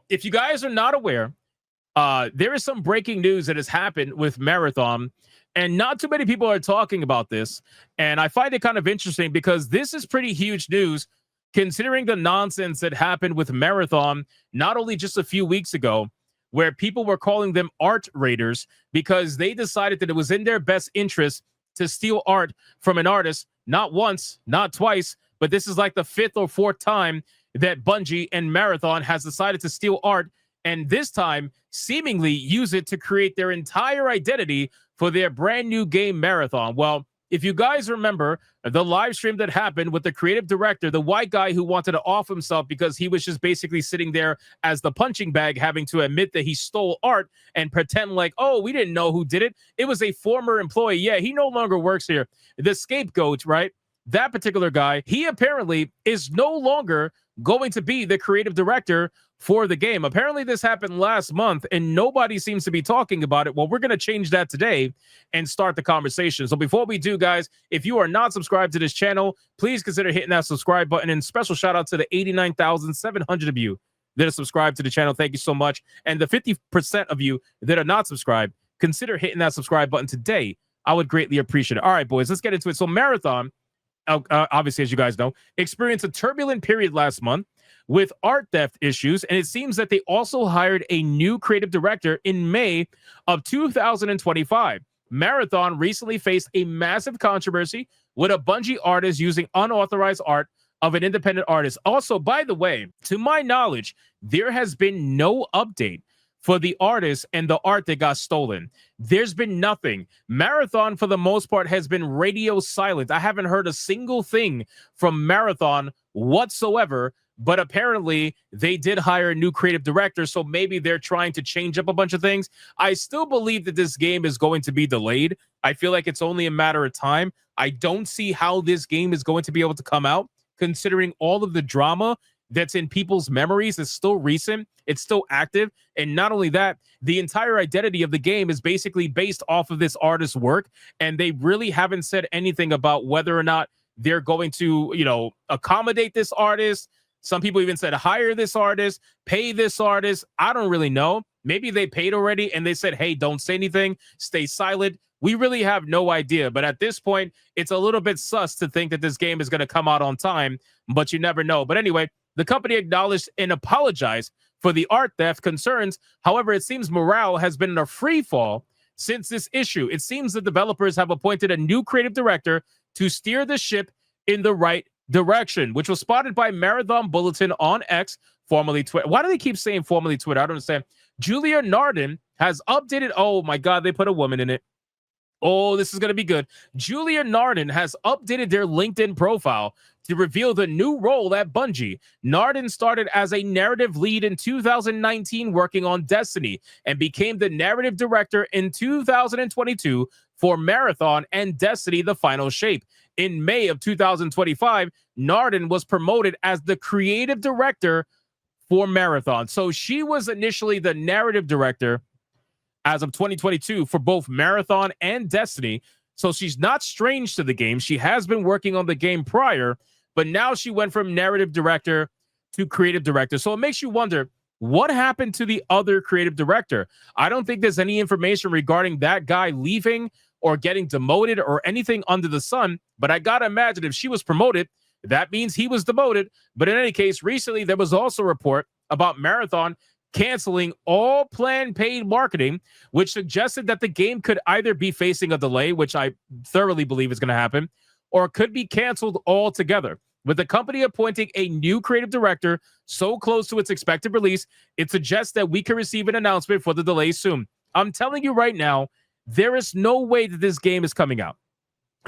If you guys are not aware, there is some breaking news that has happened with Marathon, and not too many people are talking about this. And I find it kind of interesting because this is pretty huge news considering the nonsense that happened with Marathon not only just a few weeks ago, where people were calling them art raiders because they decided that it was in their best interest to steal art from an artist, not once, not twice, but this is like the fifth or fourth time that Bungie and Marathon has decided to steal art, and this time seemingly use it to create their entire identity for their brand new game Marathon. Well, if you guys remember the live stream that happened with the creative director, the white guy who wanted to off himself because he was just basically sitting there as the punching bag, having to admit that he stole art and pretend like, oh, we didn't know who did it. It was a former employee. Yeah, he no longer works here. The scapegoat, right? That particular guy, he apparently is no longer going to be the creative director for the game. Apparently this happened last month and nobody seems to be talking about it. Well, we're going to change that today and start the conversation. So before we do, guys, if you are not subscribed to this channel, please consider hitting that subscribe button, and special shout out to the 89,700 of you that are subscribed to the channel. Thank you so much. And the 50% of you that are not subscribed, consider hitting that subscribe button today. I would greatly appreciate it. All right, boys, let's get into it. So Marathon, obviously, as you guys know, experienced a turbulent period last month with art theft issues, and it seems that they also hired a new creative director in May of 2025. Marathon recently faced a massive controversy with a Bungie artist using unauthorized art of an independent artist. Also, by the way, to my knowledge, there has been no update for the artist and the art that got stolen. There's been nothing. Marathon, for the most part, has been radio silent. I haven't heard a single thing from Marathon whatsoever, but apparently they did hire a new creative director, so maybe they're trying to change up a bunch of things. I still believe that this game is going to be delayed. I feel like it's only a matter of time. I don't see how this game is going to be able to come out, considering all of the drama that's in people's memories. Is still recent, it's still active, and not only that, the entire identity of the game is basically based off of this artist's work, and they really haven't said anything about whether or not they're going to, accommodate this artist. Some people even said hire this artist, pay this artist. I don't really know. Maybe they paid already and they said, hey, don't say anything, stay silent. We really have no idea. But at this point, it's a little bit sus to think that this game is going to come out on time, but you never know. But anyway, the company acknowledged and apologized for the art theft concerns. However, it seems morale has been in a free fall since this issue. It seems the developers have appointed a new creative director to steer the ship in the right direction, which was spotted by Marathon Bulletin on X, formerly Twitter. Why do they keep saying formerly Twitter? I don't understand. Julia Nardin has updated. Oh my God, they put a woman in it. Oh, this is going to be good. Julia Nardin has updated their LinkedIn profile to reveal the new role at Bungie. Nardin started as a narrative lead in 2019 working on Destiny and became the narrative director in 2022 for Marathon and Destiny: The Final Shape. In May of 2025, Nardin was promoted as the creative director for Marathon. So she was initially the narrative director as of 2022 for both Marathon and Destiny. So she's not strange to the game. She has been working on the game prior, but now she went from narrative director to creative director. So it makes you wonder, what happened to the other creative director? I don't think there's any information regarding that guy leaving or getting demoted or anything under the sun, but I gotta imagine if she was promoted, that means he was demoted. But in any case, recently there was also a report about Marathon canceling all planned paid marketing, which suggested that the game could either be facing a delay, which I thoroughly believe is going to happen, or could be canceled altogether. With the company appointing a new creative director so close to its expected release, it suggests that we can receive an announcement for the delay soon. I'm telling you right now, there is no way that this game is coming out.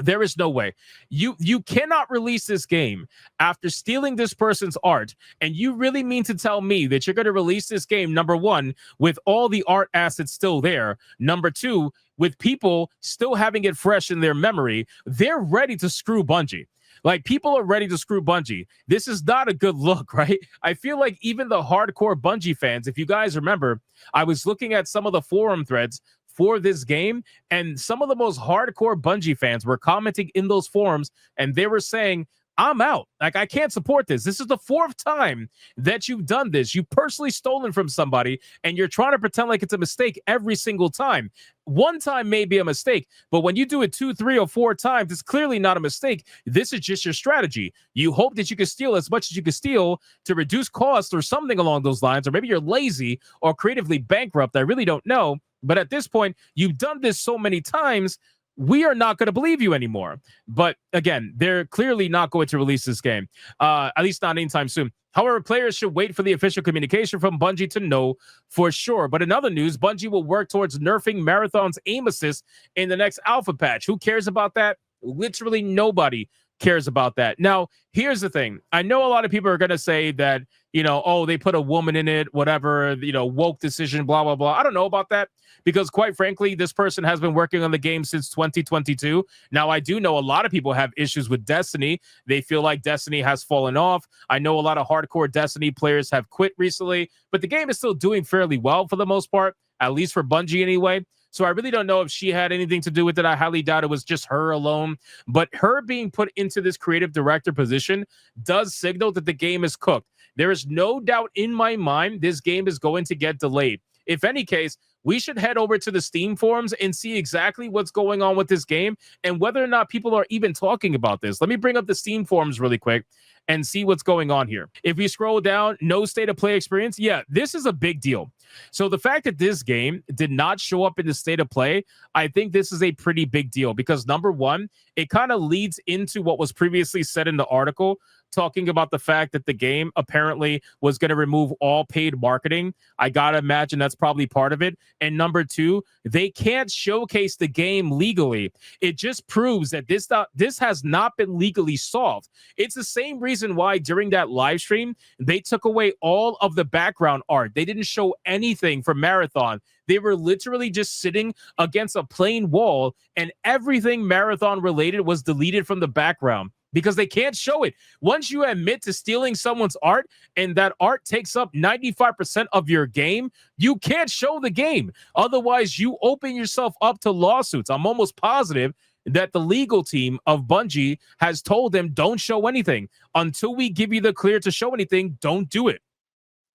There is no way. You cannot release this game after stealing this person's art, and you really mean to tell me that you're going to release this game, number one, with all the art assets still there, number two, with people still having it fresh in their memory. They're ready to screw Bungie. Like, people are ready to screw Bungie. This is not a good look, right? I feel like even the hardcore Bungie fans, if you guys remember, I was looking at some of the forum threads for this game, and some of the most hardcore Bungie fans were commenting in those forums, and they were saying, I'm out. Like, I can't support this. This is the 4th time that you've done this. You personally stolen from somebody, and you're trying to pretend like it's a mistake every single time. One time may be a mistake, but when you do it 2, 3, or 4 times, it's clearly not a mistake. This is just your strategy. You hope that you can steal as much as you can steal to reduce costs or something along those lines, or maybe you're lazy or creatively bankrupt. I really don't know. But at this point, you've done this so many times, we are not going to believe you anymore. But again, they're clearly not going to release this game, at least not anytime soon. However, players should wait for the official communication from Bungie to know for sure. But in other news, Bungie will work towards nerfing Marathon's aim assist in the next alpha patch. Who cares about that? Literally nobody cares about that. Now, here's the thing. I know a lot of people are going to say that, oh, they put a woman in it, whatever, woke decision, blah, blah, blah. I don't know about that because, quite frankly, this person has been working on the game since 2022. Now, I do know a lot of people have issues with Destiny. They feel like Destiny has fallen off. I know a lot of hardcore Destiny players have quit recently, but the game is still doing fairly well for the most part, at least for Bungie anyway. So I really don't know if she had anything to do with it. I highly doubt it was just her alone. But her being put into this creative director position does signal that the game is cooked. There is no doubt in my mind this game is going to get delayed. If any case, we should head over to the Steam forums and see exactly what's going on with this game and whether or not people are even talking about this. Let me bring up the Steam forums really quick and see what's going on here. If we scroll down, no state of play experience. Yeah, this is a big deal. So the fact that this game did not show up in the state of play, I think this is a pretty big deal because number one, it kind of leads into what was previously said in the article, talking about the fact that the game apparently was going to remove all paid marketing. I got to imagine that's probably part of it. And number two, they can't showcase the game legally. It just proves that this has not been legally solved. It's the same reason why during that live stream, they took away all of the background art. They didn't show anything from Marathon. They were literally just sitting against a plain wall, and everything Marathon related was deleted from the background because they can't show it. Once you admit to stealing someone's art and that art takes up 95% of your game, you can't show the game. Otherwise, you open yourself up to lawsuits. I'm almost positive that the legal team of Bungie has told them, don't show anything. Until we give you the clear to show anything, don't do it.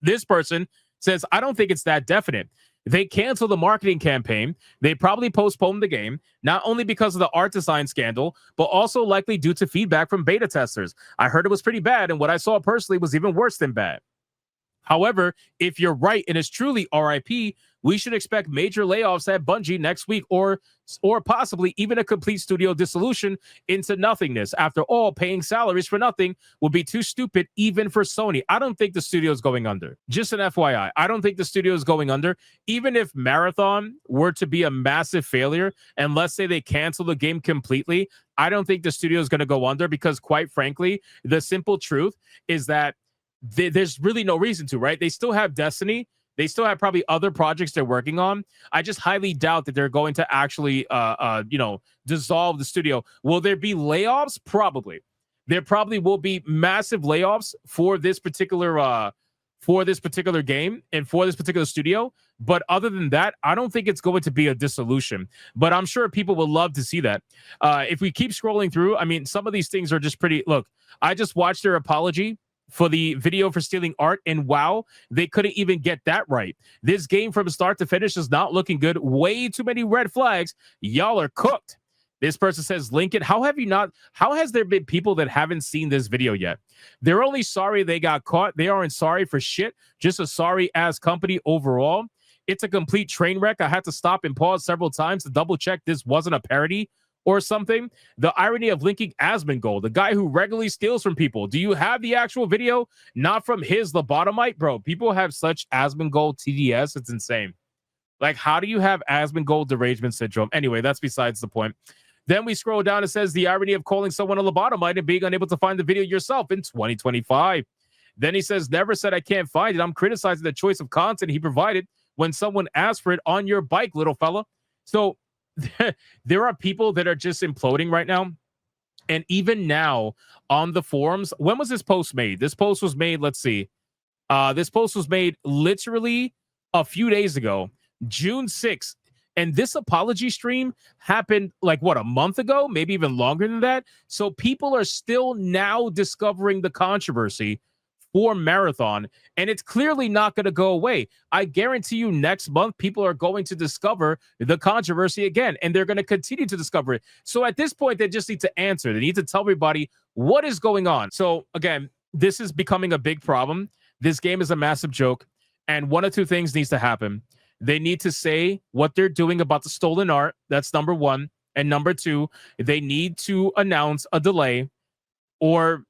This person says, I don't think it's that definite. They canceled the marketing campaign. They probably postponed the game, not only because of the art design scandal, but also likely due to feedback from beta testers. I heard it was pretty bad, and what I saw personally was even worse than bad. However, if you're right and it's truly RIP, we should expect major layoffs at Bungie next week or possibly even a complete studio dissolution into nothingness. After all, paying salaries for nothing would be too stupid even for Sony. I don't think the studio is going under. Just an FYI, I don't think the studio is going under. Even if Marathon were to be a massive failure, and let's say they cancel the game completely, I don't think the studio is going to go under because, quite frankly, the simple truth is that there's really no reason to, right? They still have Destiny. They still have probably other projects they're working on. I just highly doubt that they're going to actually, dissolve the studio. Will there be layoffs? Probably. There probably will be massive layoffs for this particular game and for this particular studio. But other than that, I don't think it's going to be a dissolution. But I'm sure people would love to see that. If we keep scrolling through, I mean, some of these things are just pretty. Look, I just watched their apology for the video for stealing art, and wow, they couldn't even get that right. This game from start to finish is not looking good. Way too many red flags. Y'all are cooked. This person says, Lincoln, how has there been people that haven't seen this video yet? They're only sorry they got caught. They aren't sorry for shit. Just a sorry ass company overall. It's a complete train wreck. I had to stop and pause several times to double check this wasn't a parody or something. The irony of linking Asmongold, the guy who regularly steals from people. Do you have the actual video? Not from his lobotomite? Bro, people have such Asmongold TDS. It's insane. Like, how do you have Asmongold derangement syndrome? Anyway, that's besides the point. Then we scroll down. It says the irony of calling someone a lobotomite and being unable to find the video yourself in 2025. Then he says, never said I can't find it. I'm criticizing the choice of content he provided when someone asked for it on your bike, little fella. So there are people that are just imploding right now. And even now on the forums, when was this post made? This post was made, let's see. This post was made literally a few days ago, June 6th. And this apology stream happened like what, a month ago, maybe even longer than that. So people are still now discovering the controversy for Marathon, and it's clearly not going to go away. I guarantee you next month, people are going to discover the controversy again, and they're going to continue to discover it. So at this point, they just need to answer. They need to tell everybody what is going on. So again, this is becoming a big problem. This game is a massive joke, and one of two things needs to happen. They need to say what they're doing about the stolen art. That's number one. And number two, they need to announce a delay or,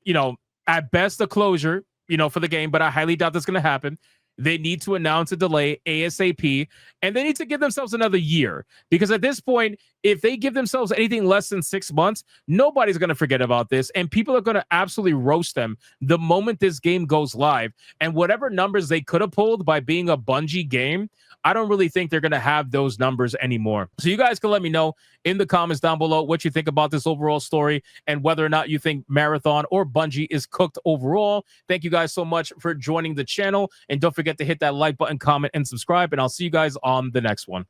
at best a closure, for the game, but I highly doubt that's going to happen. They need to announce a delay ASAP, and they need to give themselves another year, because at this point, if they give themselves anything less than 6 months, nobody's going to forget about this, and people are going to absolutely roast them the moment this game goes live. And whatever numbers they could have pulled by being a Bungie game, I don't really think they're going to have those numbers anymore. So you guys can let me know in the comments down below what you think about this overall story and whether or not you think Marathon or Bungie is cooked overall. Thank you guys so much for joining the channel. And don't forget to hit that like button, comment, and subscribe. And I'll see you guys on the next one.